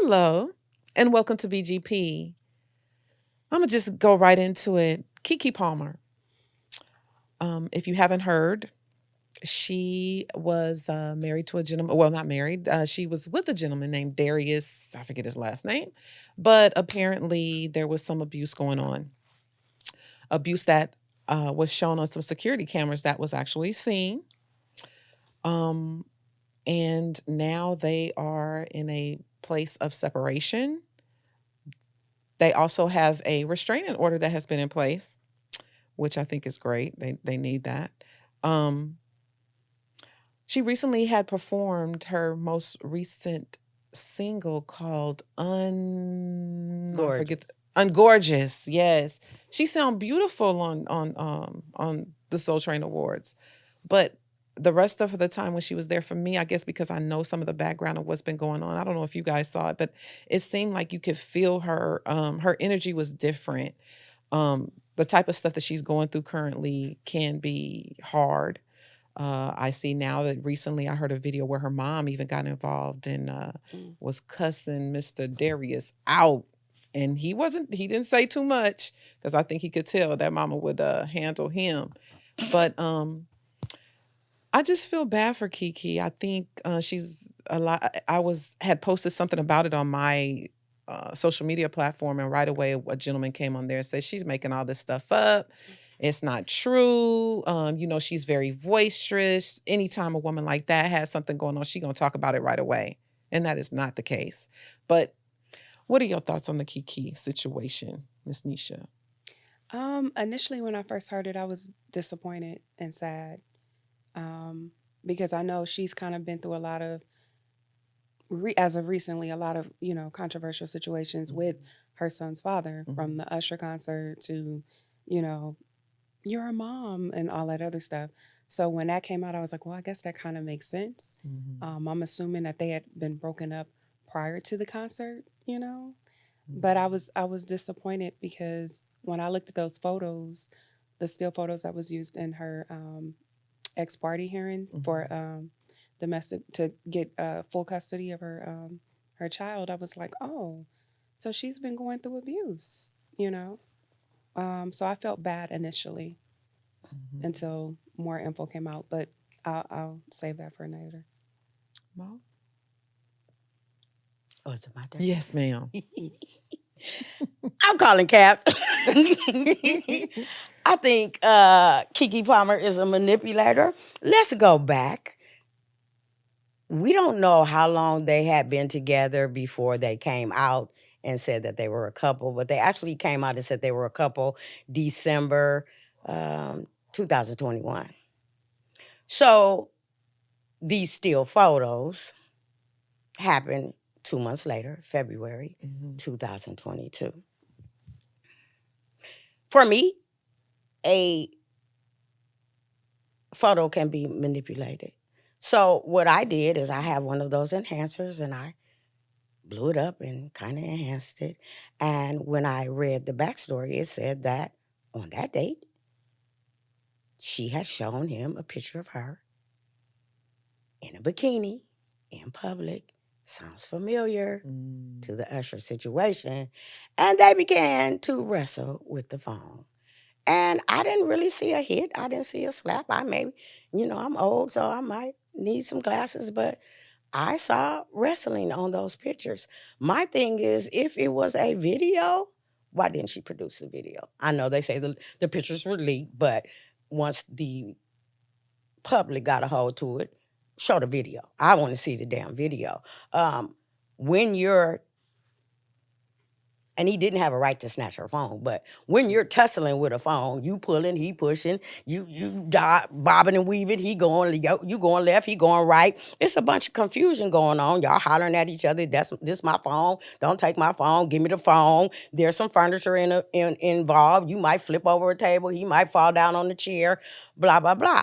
Hello, and welcome to BGP. I'm gonna just go right into it. Keke Palmer. If you haven't heard, she was married to a gentleman. Well, not married. She was with a gentleman named Darius. I forget his last name, but apparently there was some abuse going on. Abuse that was shown on some security cameras that was actually seen. Um, and now they are in a place of separation. They also have a restraining order that has been in place, which I think is great. They need that. Um, she recently had performed her most recent single called I forget Gorgeous. Ungorgeous. Yes, she sound beautiful on the Soul Train Awards, but the rest of the time when she was there for me, I guess because I know some of the background of what's been going on. I don't know if you guys saw it, but it seemed like you could feel her. Her energy was different. The type of stuff that she's going through currently can be hard. I see now that recently I heard a video where her mom even got involved and Mm. was cussing Mr. Darius out. And he didn't say too much because I think he could tell that mama would handle him. But I just feel bad for Kiki. I think she's a lot. Had posted something about it on my social media platform, and right away a gentleman came on there and said she's making all this stuff up. It's not true. She's very boisterous. Anytime a woman like that has something going on, she's gonna talk about it right away, and that is not the case. But what are your thoughts on the Kiki situation, Miss Nisha? Initially, when I first heard it, I was disappointed and sad um, because I know she's kind of been through a lot of, as of recently, a lot of controversial situations with her son's father, from Mhm. the Usher concert to, you know, you're a mom and all that other stuff. So when that came out, I was like, well, I guess that kind of makes sense. Mhm. I'm assuming that they had been broken up prior to the concert, but I Mhm. was I was disappointed because when I looked at those photos, the still photos that was used in her ex party hearing for Mhm. domestic to get full custody of her child, I was like, oh, so she's been going through abuse, you know. So I felt bad initially Mhm. until more info came out, but I'll save that for later. Well, Oh, is it my turn? yes, ma'am. I'm calling Cap. I think Kiki Palmer is a manipulator. Let's go back. We don't know how long they had been together before they came out and said that they were a couple, but they actually came out and said they were a couple December 2021. So these still photos happened 2 months later, February Mhm. 2022. For me, a photo can be manipulated. So what I did is I have one of those enhancers and I blew it up and kind of enhanced it. And when I read the backstory, it said that on that date, she had shown him a picture of her in a bikini in public. Sounds familiar Mm. to the Usher situation. And they began to wrestle with the phone. And I didn't really see a hit. I didn't see a slap. I may, I'm old, so I might need some glasses, but I saw wrestling on those pictures. My thing is, if it was a video, why didn't she produce the video? I know they say the pictures were leaked, but once the public got a hold to it, show the video. I want to see the damn video. Um, when you're and he didn't have a right to snatch her phone. But when you're tussling with a phone, you pulling, he pushing, bobbing and weaving, he going, you going left, he going right. It's a bunch of confusion going on. Y'all hollering at each other. This my phone. Don't take my phone. Give me the phone. There's some furniture involved. You might flip over a table. He might fall down on the chair. Blah blah blah.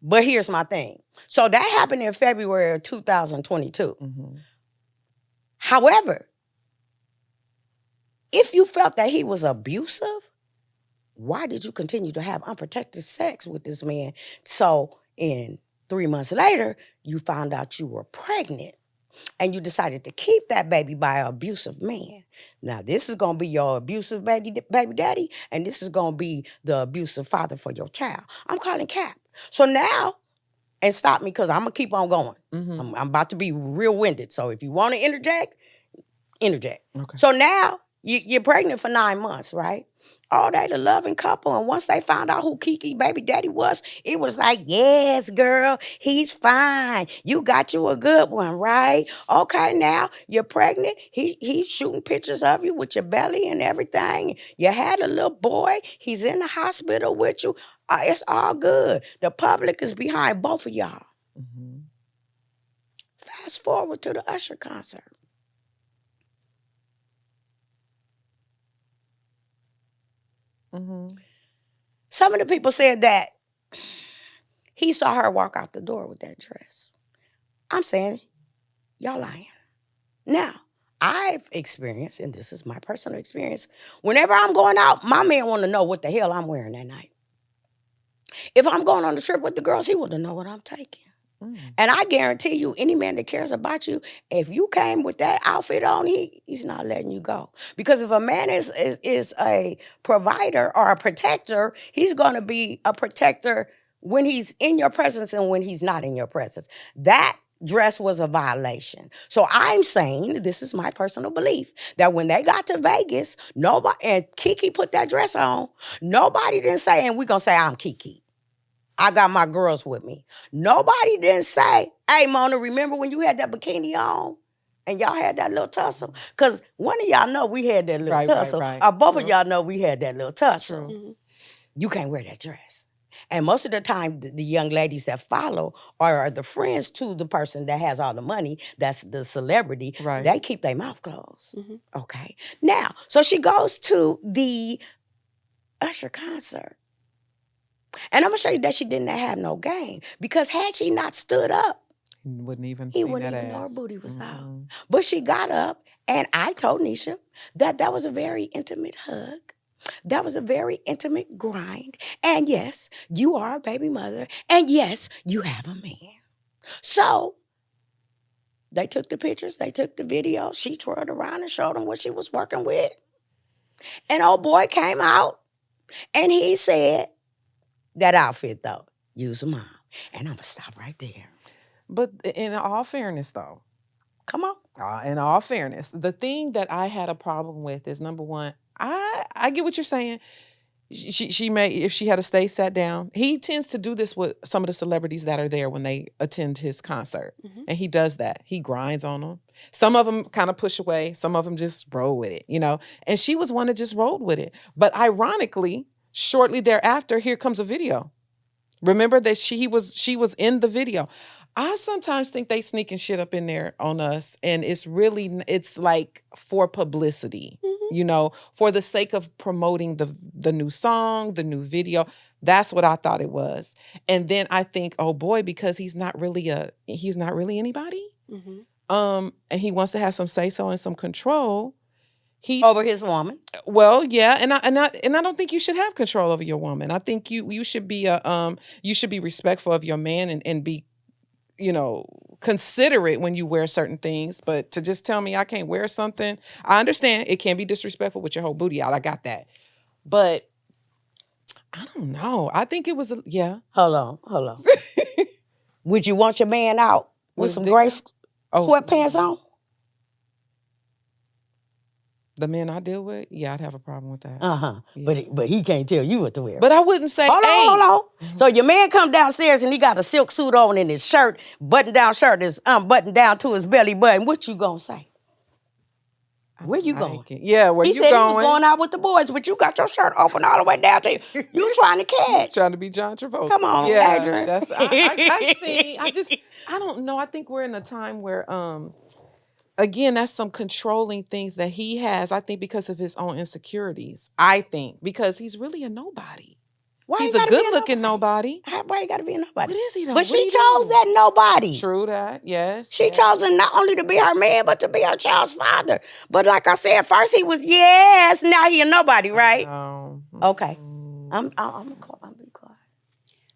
But here's my thing. So that happened in February of 2022. Mhm. However, if you felt that he was abusive, why did you continue to have unprotected sex with this man? So in 3 months later, you found out you were pregnant. and you decided to keep that baby by an abusive man. Now, this is going to be your abusive baby daddy, and this is going to be the abusive father for your child. I'm calling cap. So now, and stop me because I'm going to keep on going. Mm-hmm. I'm about to be real winded. So if you want to interject. Okay. So now you're pregnant for 9 months, right? Oh, they the loving couple. And once they found out who Keke baby daddy was, it was like, yes, girl, he's fine. You got you a good one, right? Okay, now you're pregnant. He's shooting pictures of you with your belly and everything. You had a little boy. He's in the hospital with you. It's all good. The public is behind both of y'all. Mm-hmm. Fast forward to the Usher concert. Mm-hmm. Some of the people said that he saw her walk out the door with that dress. I'm saying, y'all lying. Now, I've experienced, and this is my personal experience, whenever I'm going out, my man want to know what the hell I'm wearing that night. If I'm going on the trip with the girls, he want to know what I'm taking. And I guarantee you, any man that cares about you, if you came with that outfit on, he's not letting you go. Because if a man is a provider or a protector, he's going to be a protector when he's in your presence and when he's not in your presence. That dress was a violation. So I'm saying, this is my personal belief, that when they got to Vegas, nobody, and Keke put that dress on, nobody didn't say, and we're going to say, I'm Keke. I got my girls with me. Nobody didn't say, hey, Mona, remember when you had that bikini on and y'all had that little tussle? Because one of y'all know we had that little tussle. Right. Or both of y'all know we had that little tussle. Mm-hmm. You can't wear that dress. And most of the time, the young ladies that follow are the friends to the person that has all the money, that's the celebrity. Right. They keep their mouth closed. Mm-hmm. Okay. Now, so she goes to the Usher concert. And I'm going to show you that she didn't have no game. Because had she not stood up, He wouldn't even he see wouldn't that even know her ass. booty was out. Mm-hmm. But she got up, and I told Nisha that that was a very intimate hug. That was a very intimate grind. And yes, you are a baby mother. And yes, you have a man. So they took the pictures, they took the video. She twirled around and showed them what she was working with. And old boy came out, and he said, that outfit, though, use a mom. And I'm going to stop right there. But in all fairness, though, Come on. in all fairness, the thing that I had a problem with is, number one, I get what you're saying. She may, if she had to stay sat down. He tends to do this with some of the celebrities that are there when they attend his concert. Mm-hmm. And he does that. He grinds on them. Some of them kind of push away. Some of them just roll with it, you know. And she was one that just rolled with it. But ironically, shortly thereafter, here comes a video. Remember that she was in the video. I sometimes think they sneaking shit up in there on us, and it's like for publicity, Mm-hmm. you know, for the sake of promoting the new song, the new video. That's what I thought it was. And then I think, oh boy, because he's not really anybody. Mm-hmm. And he wants to have some say so and some control. Over his woman. Well, yeah, and I don't think you should have control over your woman. I think you should be you should be respectful of your man and be, you know, considerate when you wear certain things. But to just tell me I can't wear something, I understand it can be disrespectful with your whole booty out. I got that, but I don't know. I think it was yeah. Hold on. Would you want your man out with some gray sweatpants on? The men I deal with, yeah, I'd have a problem with that. Yeah. But he can't tell you what to wear. But I wouldn't say, hold on. So your man come downstairs and he got a silk suit on and his shirt, button-down shirt is unbuttoned down to his belly button. What you gonna say? Where you going? Yeah, where you going? He said he was going out with the boys, but you got your shirt open all the way down to you. You trying to catch. Trying to be John Travolta. Come on, yeah, Adrian. I see. I don't know. I think we're in a time where again, that's some controlling things that he has, I think, because of his own insecurities. I think because he's really a nobody. Why he's a good-looking nobody. Why you got to be a nobody? What is he though? But she chose that nobody. True that, yes. She chose him not only to be her man, but to be her child's father. But like I said, first he was, yes, now he a nobody, right? Okay. I'm be quiet.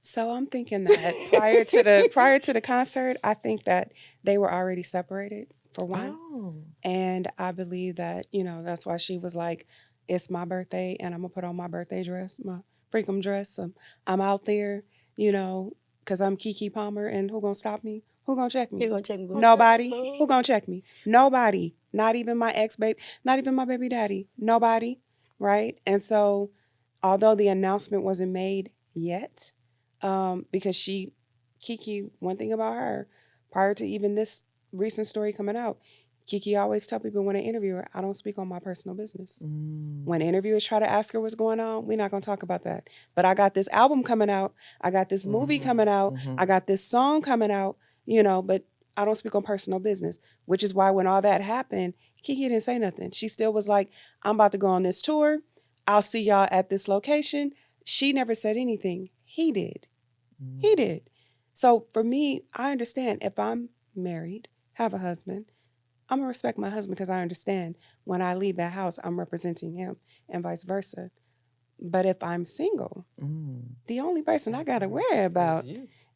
So I'm thinking that prior to the concert, I think that they were already separated. for one. Oh. And I believe that, that's why she was like, it's my birthday and I'm going to put on my birthday dress, my freakum dress. I'm out there, you know, because I'm Keke Palmer and who going to stop me? Who going to check me? You gonna check me? Nobody. Who going to check me? Nobody. Not even my ex-babe, not even my baby daddy. Nobody. Right? And so, although the announcement wasn't made yet, because Keke, one thing about her, prior to even this recent story coming out, Keke always tell people when I interview her, I don't speak on my personal business. When interviewers try to ask her what's going on, we're not going to talk about that. But I got this album coming out. I got this movie coming out. I got this song coming out, but I don't speak on personal business, which is why when all that happened, Keke didn't say nothing. She still was like, I'm about to go on this tour. I'll see y'all at this location. She never said anything. He did. He did. So for me, I understand if I'm married, have a husband, I'm going to respect my husband because I understand when I leave that house, I'm representing him and vice versa. But if I'm single, the only person I got to worry about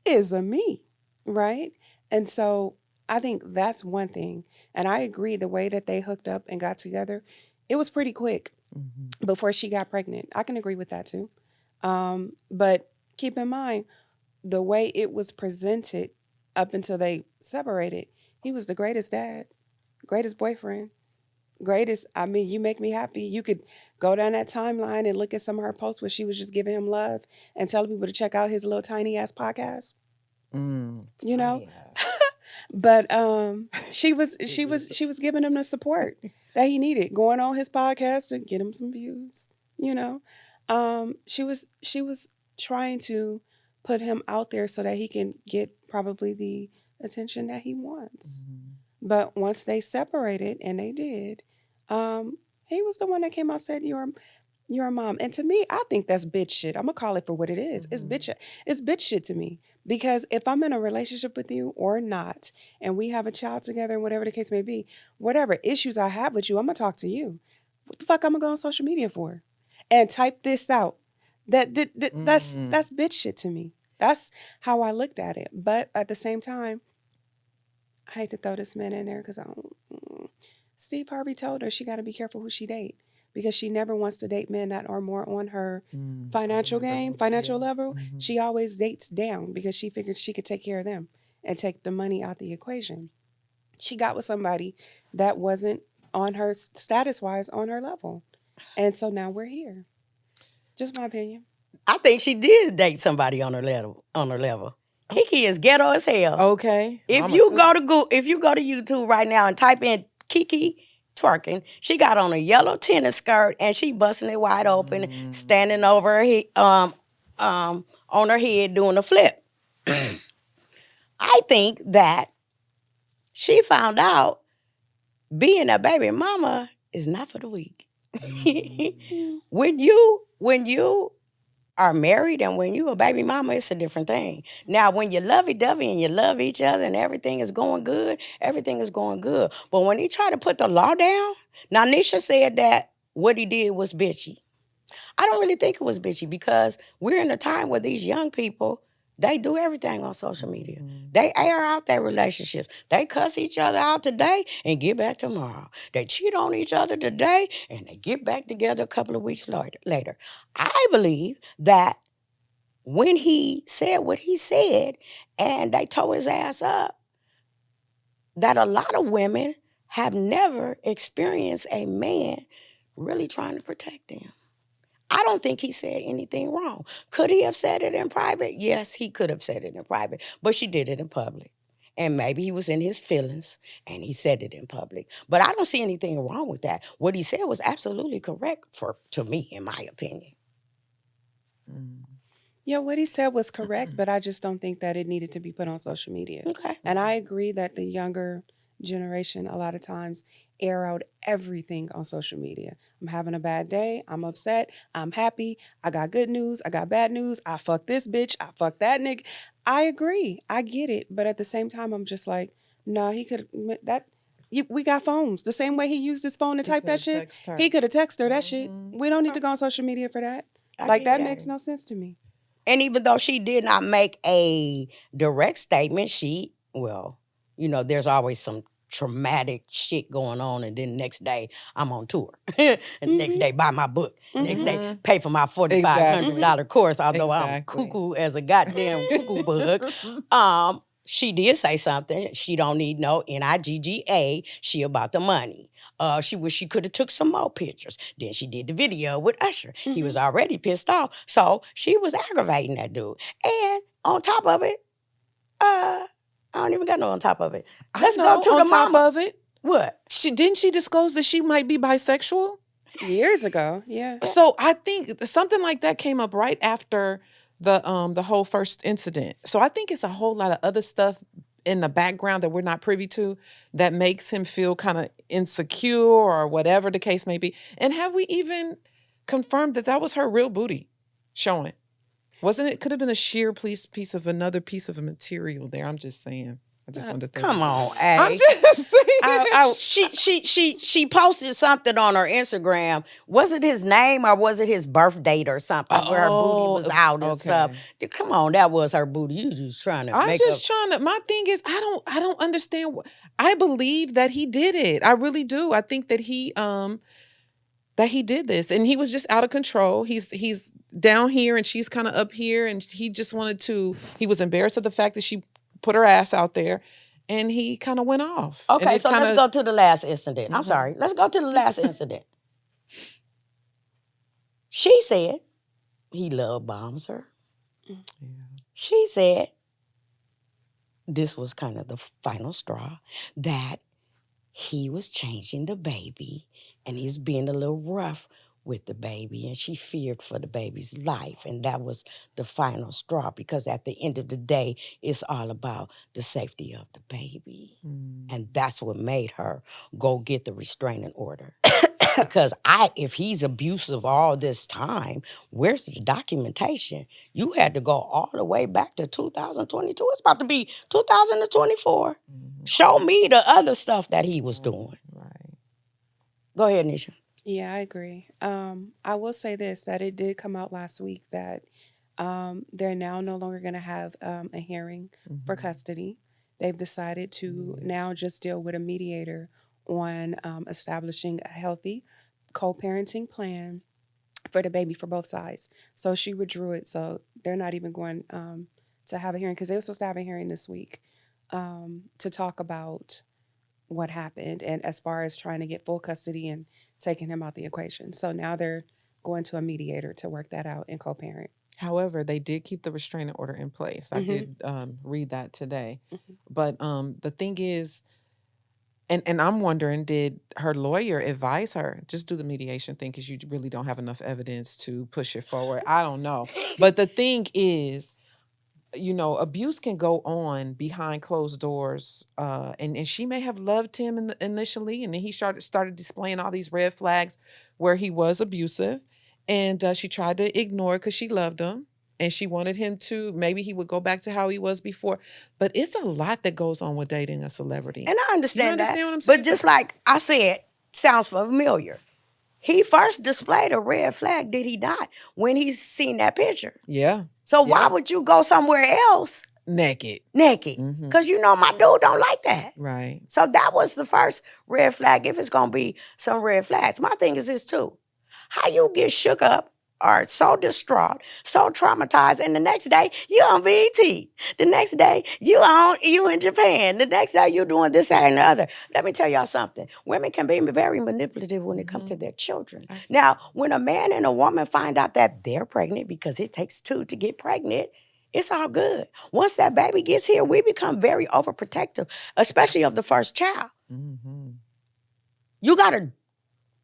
is a me, right? And so I think that's one thing. And I agree the way that they hooked up and got together, it was pretty quick before she got pregnant. I can agree with that too. But keep in mind, the way it was presented up until they separated, he was the greatest dad, greatest boyfriend, greatest. I mean, you make me happy. You could go down that timeline and look at some of her posts where she was just giving him love and telling people to check out his little tiny ass podcast. You know, but she was giving him the support that he needed, going on his podcast to get him some views. She was trying to put him out there so that he can get probably the attention that he wants. But once they separated, and they did, he was the one that came out and said, "You're a mom." And to me, I think that's bitch shit. I'm gonna call it for what it is. It's bitch shit to me. Because if I'm in a relationship with you or not, and we have a child together, and whatever the case may be, whatever issues I have with you, I'm gonna talk to you. What the fuck I'm gonna go on social media for? And type this out. That's bitch shit to me. That's how I looked at it. But at the same time, I hate to throw this man in there because I don't. Steve Harvey told her she got to be careful who she date because she never wants to date men that are more on her financial level. She always dates down because she figures she could take care of them and take the money out the equation. She got with somebody that wasn't on her status wise on her level, and so now we're here. Just my opinion. I think she did date somebody on her level. Keke is ghetto as hell. Okay. If you go to YouTube right now and type in Keke twerking, she got on a yellow tennis skirt and she busting it wide open, standing over her on her head doing a flip. I think that she found out being a baby mama is not for the weak. When you are married and when you a baby mama, it's a different thing. Now, when you lovey-dovey and you love each other and everything is going good. But when he tried to put the law down, now Nisha said that what he did was bitchy. I don't really think it was bitchy because we're in a time where these young people, they do everything on social media. They air out their relationships. They cuss each other out today and get back tomorrow. They cheat on each other today and they get back together a couple of weeks later. I believe that when he said what he said and they tore his ass up, that a lot of women have never experienced a man really trying to protect them. I don't think he said anything wrong. Could he have said it in private? Yes, he could have said it in private, but she did it in public. And maybe he was in his feelings and he said it in public. But I don't see anything wrong with that. What he said was absolutely correct to me, in my opinion. Yeah, what he said was correct, but I just don't think that it needed to be put on social media. Okay. And I agree that the younger generation a lot of times air out everything on social media. I'm having a bad day. I'm upset. I'm happy. I got good news. I got bad news. I fucked this bitch. I fucked that nigga. I agree. I get it. But at the same time, I'm just like, no, he could that. We got phones. The same way he used his phone to type that shit, he could have texted her that shit. We don't need to go on social media for that. That makes no sense to me. And even though she did not make a direct statement, there's always some traumatic shit going on, and then next day I'm on tour. And next day buy my book. Next day Mhm. pay for my $4,500 course, although I'm Exactly. cuckoo as a goddamn cuckoo bug. She did say something. She don't need no NIGGA. She about the money. She wish she could have took some more pictures. Then she did the video with Usher. He was already pissed off, so she was aggravating that dude. And on top of it, I don't even got no on top of it. I Let's go know. to On the top mama. of it, What? didn't she disclose that she might be bisexual? Years ago, yeah. So I think something like that came up right after the whole first incident. So I think it's a whole lot of other stuff in the background that we're not privy to that makes him feel kind of insecure or whatever the case may be. And have we even confirmed that that was her real booty showing? Wasn't it? Could have been a sheer piece of another piece of material there. I'm just saying. I just wanted to throw Come that. on, I'm A. just saying. She posted something on her Instagram. Was it his name or was it his birth date or something where her booty was out and stuff? Okay. Come on, that was her booty. You just trying to I'm make just up. trying to. My thing is, I don't understand. I believe that he did it. I really do. I think that he did this, and he was just out of control. He's down here, and she's kind of up here, and he just wanted to. He was embarrassed of the fact that she put her ass out there, and he kind of went off. And Okay, it so let's kinda- go to the last incident. I'm Mhm. sorry. Let's go to the last incident. She said he love bombs her. Yeah. She said this was kind of the final straw, that he was changing the baby and he's being a little rough with the baby, and she feared for the baby's life. And that was the final straw, because at the end of the day, it's all about the safety of the baby. And that's what made her go get the restraining order. Because if he's abusive all this time, where's the documentation? You had to go all the way back to 2022. It's about to be 2024. Show me the other stuff that he was doing. Right. Go ahead, Nisha. Yeah, I agree. I will say this, that it did come out last week that they're now no longer going to have a hearing for custody. They've decided to now just deal with a mediator on establishing a healthy co-parenting plan for the baby for both sides. So she withdrew it. So they're not even going to have a hearing, because they were supposed to have a hearing this week to talk about what happened, and as far as trying to get full custody and taking him out the equation. So now they're going to a mediator to work that out and co-parent. However, they did keep the restraining order in place. I did read that today. But the thing is, and I'm wondering, did her lawyer advise her just do the mediation thing because you really don't have enough evidence to push it forward? I don't know. But the thing is, abuse can go on behind closed doors, and she may have loved him initially, and then he started displaying all these red flags where he was abusive, and she tried to ignore it because she loved him, and she wanted him to, maybe he would go back to how he was before. But it's a lot that goes on with dating a celebrity. And I understand that. what I'm saying? But just like I said, sounds familiar. He first displayed a red flag, did he not, when he's seen that picture? Yeah. So why would you go somewhere else naked? Because my dude don't like that. Right. So that was the first red flag, if it's going to be some red flags. My thing is this too. How you get shook up or so distraught, so traumatized, and the next day you on BET. The next day you in Japan. The next day you doing this, that, and the other. Let me tell y'all something. Women can be very manipulative when it comes to their children. Now, when a man and a woman find out that they're pregnant, because it takes two to get pregnant, it's all good. Once that baby gets here, we become very overprotective, especially of the first child. You got to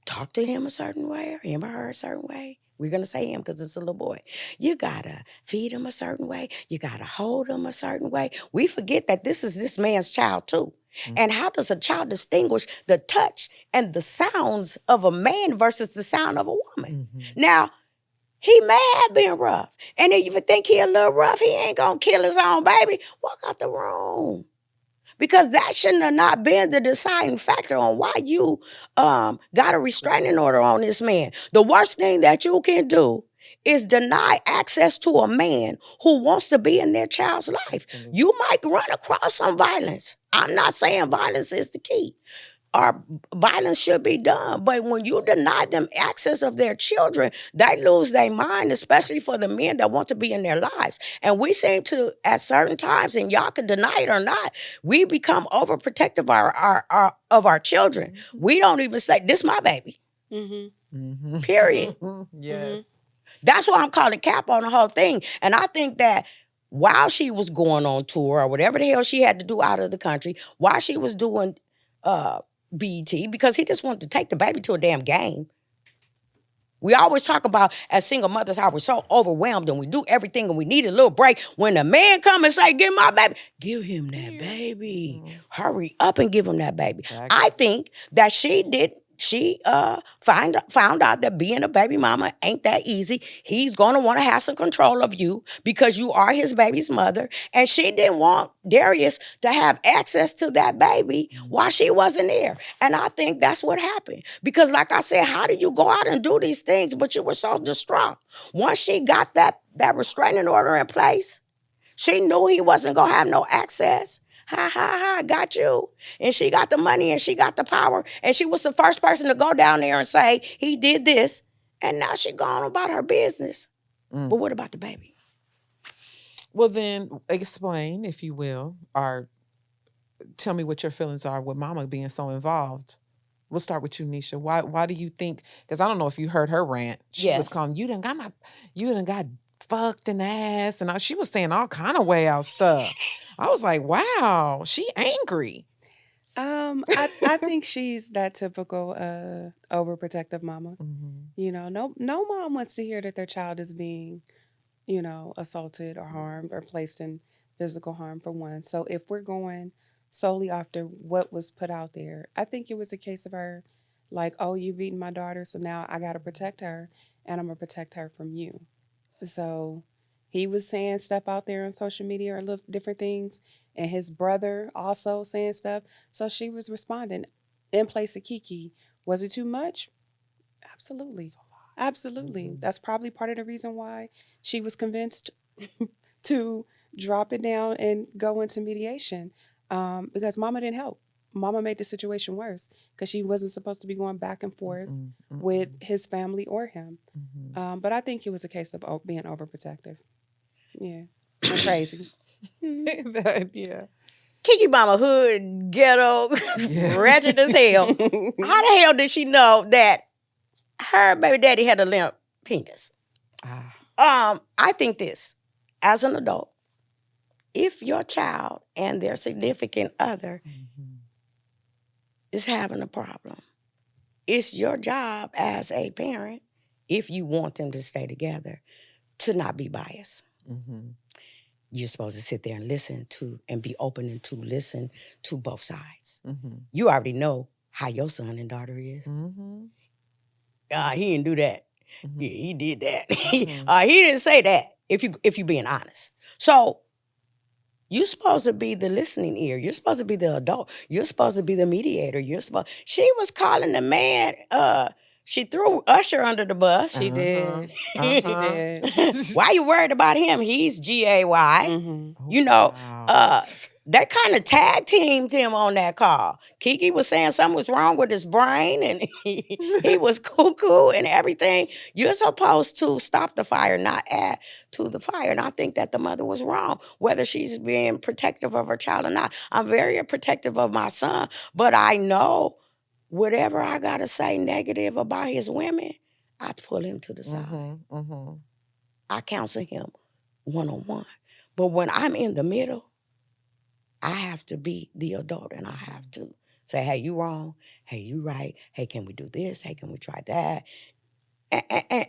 talk to him a certain way, or him or her a certain way. We're going to say him because it's a little boy. You got to feed him a certain way. You got to hold him a certain way. We forget that this is this man's child too. And how does a child distinguish the touch and the sounds of a man versus the sound of a woman? Now, he may have been rough. And if you think he a little rough, he ain't going to kill his own baby. Walk out the room. Because that shouldn't have not been the deciding factor on why you got a restraining order on this man. The worst thing that you can do is deny access to a man who wants to be in their child's life. Absolutely. You might run across some violence. I'm not saying violence is the key, or violence should be done. But when you deny them access of their children, they lose their mind, especially for the men that want to be in their lives. And we seem to, at certain times, and y'all can deny it or not, we become overprotective of our children. We don't even say, this my baby. Period. Yes. That's why I'm calling cap on the whole thing. And I think that while she was going on tour or whatever the hell she had to do out of the country, while she was doing BET, because he just wanted to take the baby to a damn game. We always talk about, as single mothers, how we're so overwhelmed and we do everything and we need a little break. When the man come and say, give my baby, give him that baby. Hurry up and give him that baby. Exactly. I think that she found out that being a baby mama ain't that easy. He's going to want to have some control of you because you are his baby's mother. And she didn't want Darius to have access to that baby while she wasn't there. And I think that's what happened. Because like I said, how do you go out and do these things, but you were so distraught? Once she got that restraining order in place, she knew he wasn't going to have no access. Got you. And she got the money and she got the power. And she was the first person to go down there and say, he did this. And now she gone about her business. But what about the baby? Well, then explain, if you will, or tell me what your feelings are with mama being so involved. We'll start with you, Nisha. Why do you think, because I don't know if you heard her rant. She was Yes. calling, you done got fucked in the ass. And she was saying all kind of way out stuff. I was like, wow, she angry. I think she's that typical overprotective mama. You know, no mom wants to hear that their child is being, you know, assaulted or harmed or placed in physical harm, for one. So if we're going solely after what was put out there, I think it was a case of her like, oh, you beaten my daughter, so now I got to protect her and I'm going to protect her from you. So he was saying stuff out there on social media or different things, and his brother also saying stuff. So she was responding in place of Keke. Was it too much? Absolutely. Absolutely. That's probably part of the reason why she was convinced to drop it down and go into mediation, because mama didn't help. Mama made the situation worse because she wasn't supposed to be going back and forth with his family or him. But I think it was a case of being overprotective. Yeah. And crazy. Yeah. Keke Mama hood, ghetto, wretched as hell. How the hell did she know that her baby daddy had a limp penis? I think this, as an adult, if your child and their significant other is having a problem, it's your job as a parent, if you want them to stay together, to not be biased. You're supposed to sit there and listen to and be open and to listen to both sides. You already know how your son and daughter is. He didn't do that. Yeah, he did that. He didn't say that, if you being honest. So you're supposed to be the listening ear. You're supposed to be the adult. You're supposed to be the mediator. She was calling the man, she threw Usher under the bus. She did. She did. Why you worried about him? He's GAY. You know, they kind of tag teamed him on that call. Keke was saying something was wrong with his brain and he was cuckoo and everything. You're supposed to stop the fire, not add to the fire. And I think that the mother was wrong, whether she's being protective of her child or not. I'm very protective of my son, but I know whatever I got to say negative about his women, I pull him to the side. I counsel him one-on-one. But when I'm in the middle, I have to be the adult and I have to say, hey, you wrong. Hey, you right. Hey, can we do this? Hey, can we try that?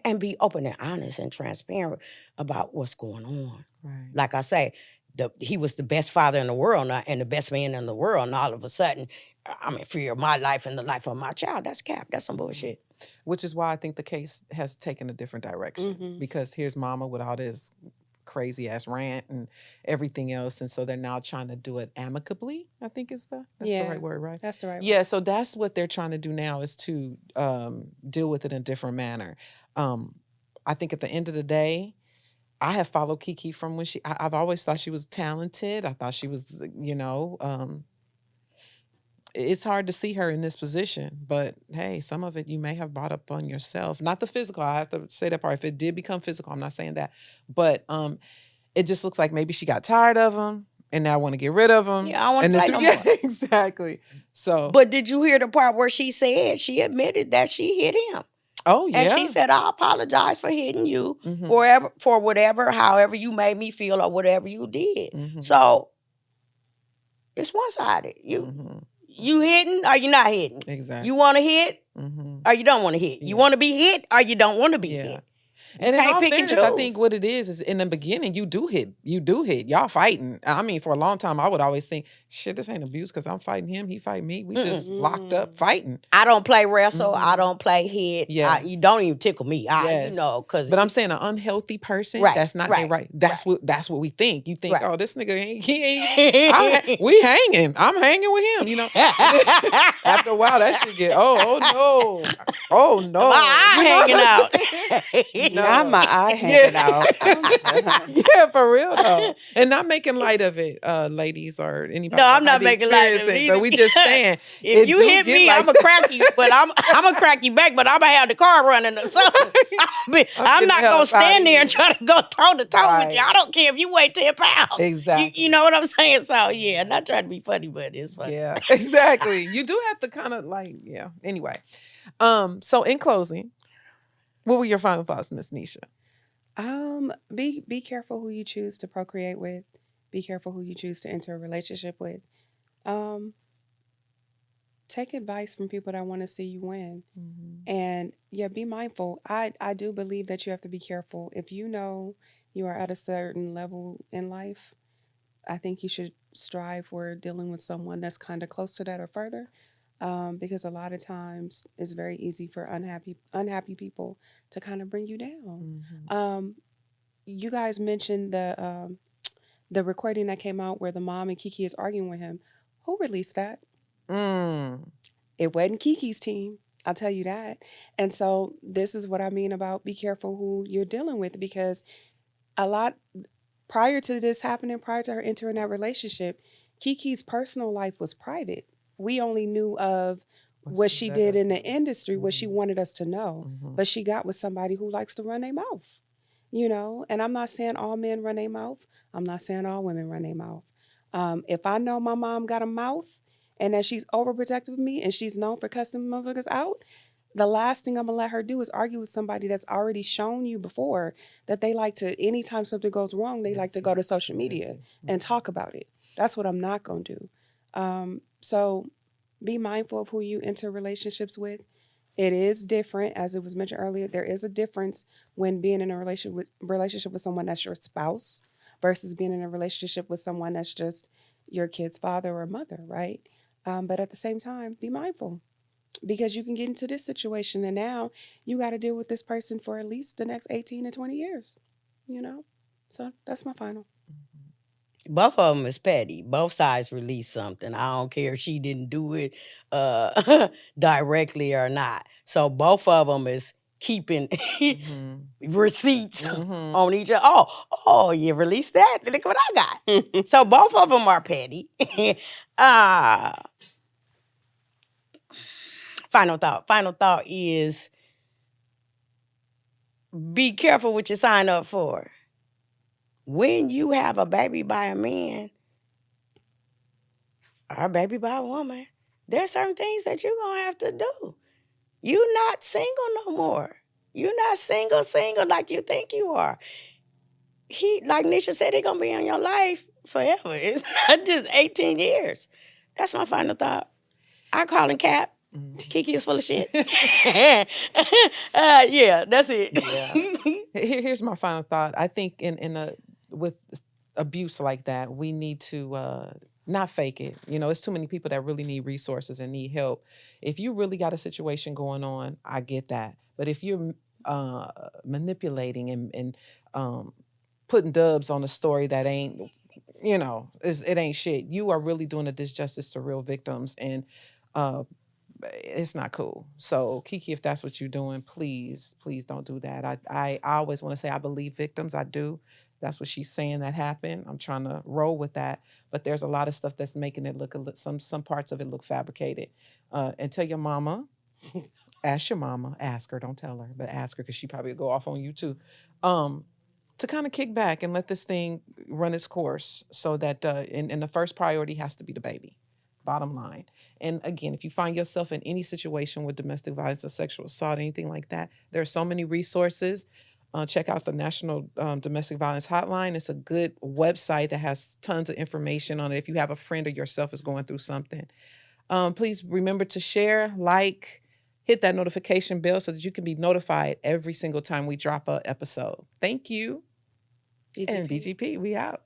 And be open and honest and transparent about what's going on. Right. Like I say, he was the best father in the world and the best man in the world. And all of a sudden, I'm in fear of my life and the life of my child. That's cap. That's some bullshit. Which is why I think the case has taken a different direction. Because here's mama with all this crazy ass rant and everything else. And so they're now trying to do it amicably, I think that's the right word, right? That's the right word. Yeah, so that's what they're trying to do now, is to deal with it in a different manner. I think at the end of the day, I have followed Keke from when I've always thought she was talented. I thought she was, it's hard to see her in this position, but hey, some of it you may have brought up on yourself. Not the physical. I have to say that part. If it did become physical, I'm not saying that, but it just looks like maybe she got tired of him and now want to get rid of him. Yeah, I don't want And to play no more. exactly. So, But did you hear the part where she said she admitted that she hit him? oh yeah, And she said, I apologize for hitting you Mhm. for whatever, however you made me feel or whatever you did. Mhm. So it's one-sided. Mhm. You hitting or you not hitting? Exactly. You want to hit Mhm. or you don't want to hit? You Yeah. want to be hit or you don't want to be Yeah. hit? And in can't all pick and fairness, I think choose. what it is in the beginning, you do hit. Y'all fighting. I mean, for a long time, I would always think, shit, this ain't abuse because I'm fighting him, he fighting me. We just locked up fighting. I don't play wrestle. I don't play hit. Yes. You don't even tickle me. Yes. Because But I'm saying an unhealthy person, Right, that's not right, right. That's what we think. You think, Right. oh, this nigga we hanging. I'm hanging with him, After a while, that shit get, oh no. Oh no. my eye hanging out. Not my eye hanging out. I'm done. Yeah, for real though. And not making light of it, ladies or anybody. No, that I'm might not be making light of it experiencing, But either. we just saying, If it you do hit get me, like I'm gonna crack you, but I'm gonna crack you back. But I'm gonna have the car running or something. I'm getting not the hell gonna up outta stand there and here. try to go toe to toe with you. Right. I don't care if you weigh 10 pounds. Exactly. You know what I'm saying? So yeah, not trying to be funny, but it's funny. Yeah, exactly. You do have to kind of yeah. Anyway, so in closing, what were your final thoughts, Miss Nisha? Be careful who you choose to procreate with. Be careful who you choose to enter a relationship with. Um, Take advice from people that want to see you win. And yeah, be mindful. I do believe that you have to be careful. If you know you are at a certain level in life, I think you should strive for dealing with someone that's kind of close to that or further. Because a lot of times it's very easy for unhappy people to kind of bring you down. You guys mentioned the recording that came out where the mom and Keke is arguing with him. Who released that? Mm. It wasn't Kiki's team. I'll tell you that. And so this is what I mean about be careful who you're dealing with, because a lot prior to this happening, prior to her entering that relationship, Kiki's personal life was private. We only knew of what she did in the industry, what she wanted us to know. But she got with somebody who likes to run their mouth, And I'm not saying all men run their mouth. I'm not saying all women run their mouth. If I know my mom got a mouth and that she's overprotective of me and she's known for cussing motherfuckers out, the last thing I'm gonna let her do is argue with somebody that's already shown you before that they like to, anytime something goes wrong, they like to go to social media and talk about it. That's what I'm not gonna do. So be mindful of who you enter relationships with. It is different, as it was mentioned earlier. There is a difference when being in a relationship with someone that's your spouse versus being in a relationship with someone that's just your kid's father or mother, right? But at the same time, be mindful, because you can get into this situation and now you got to deal with this person for at least the next 18 to 20 years, So that's my final. Both of them is petty. Both sides release something. I don't care if she didn't do it directly or not. So both of them is keeping receipts on each other. Oh, you released that? Look what I got. So both of them are petty. Final thought. Final thought is be careful what you sign up for. When you have a baby by a man or a baby by a woman, there's certain things that you're going to have to do. You're not single no more. You're not single like you think you are. Like Nisha said, he's going to be in your life forever. It's not just 18 years. That's my final thought. I call him Cap. Keke is full of shit. Yeah, that's it. Yeah. Here's my final thought. I think with abuse like that, we need to not fake it. It's too many people that really need resources and need help. If you really got a situation going on, I get that. But if you're manipulating and putting dubs on a story that ain't, it ain't shit, you are really doing a disjustice to real victims. And it's not cool. So Keke, if that's what you're doing, please, please don't do that. I always want to say I believe victims. I do. That's what she's saying that happened. I'm trying to roll with that. But there's a lot of stuff that's making it look some parts of it look fabricated. And tell your mama, ask your mama, ask her, don't tell her, but ask her because she probably will go off on you too. Um, to kind of kick back and let this thing run its course so that and the first priority has to be the baby, bottom line. And again, if you find yourself in any situation with domestic violence or sexual assault, anything like that, there are so many resources. Check out the National Domestic Violence Hotline. It's a good website that has tons of information on it if you have a friend or yourself is going through something. Please remember to share, like, hit that notification bell so that you can be notified every single time we drop a episode. Thank you. And BGP. BGP, we out.